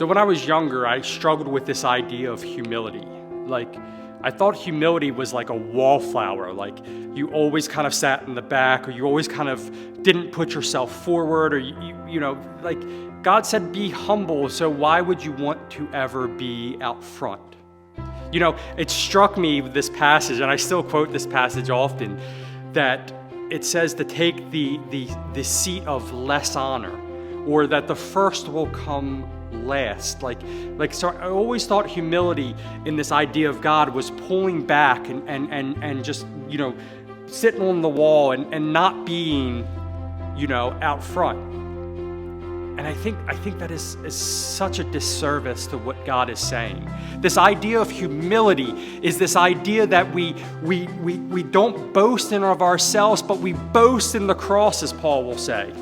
So when I was younger, I struggled with this idea of humility. Like, I thought humility was like a wallflower, like you always kind of sat in the back, or you always kind of didn't put yourself forward, or you know, like God said, be humble, so why would you want to ever be out front? You know, it struck me with this passage, and I still quote this passage often, that it says to take the seat of less honor, or that the first will come last. So I always thought humility in this idea of God was pulling back and just, you know, sitting on the wall and not being, you know, out front. And I think that is such a disservice to what God is saying. This idea of humility is this idea that we don't boast in of ourselves, but we boast in the cross, as Paul will say.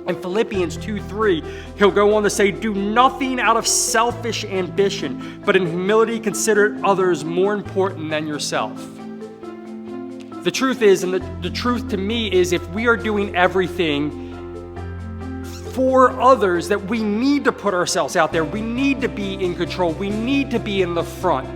In Philippians 2:3, he'll go on to say, do nothing out of selfish ambition, but in humility consider others more important than yourself. The truth is, and the truth to me is, if we are doing everything for others, that we need to put ourselves out there. We need to be in control. We need to be in the front.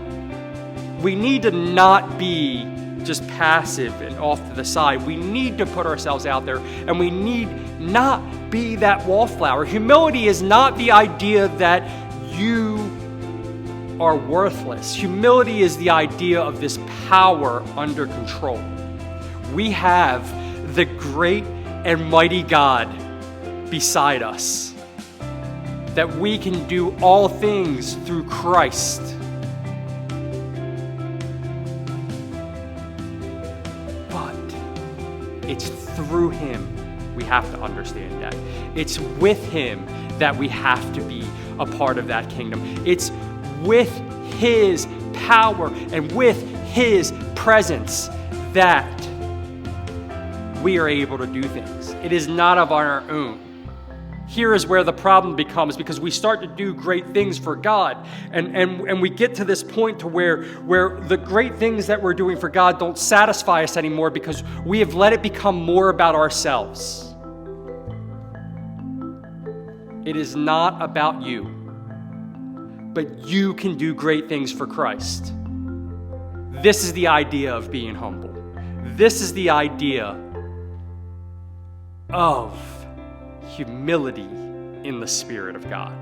We need to not be just passive and off to the side. We need to put ourselves out there, and we need not be that wallflower. Humility is not the idea that you are worthless. Humility is the idea of this power under control. We have the great and mighty God beside us, that we can do all things through Christ. But it's through Him we have to understand that. It's with Him that we have to be a part of that kingdom. It's with His power and with His presence that we are able to do things. It is not of our own. Here is where the problem becomes, because we start to do great things for God, and we get to this point to where the great things that we're doing for God don't satisfy us anymore, because we have let it become more about ourselves. It is not about you, but you can do great things for Christ. This is the idea of being humble. This is the idea of humility in the Spirit of God.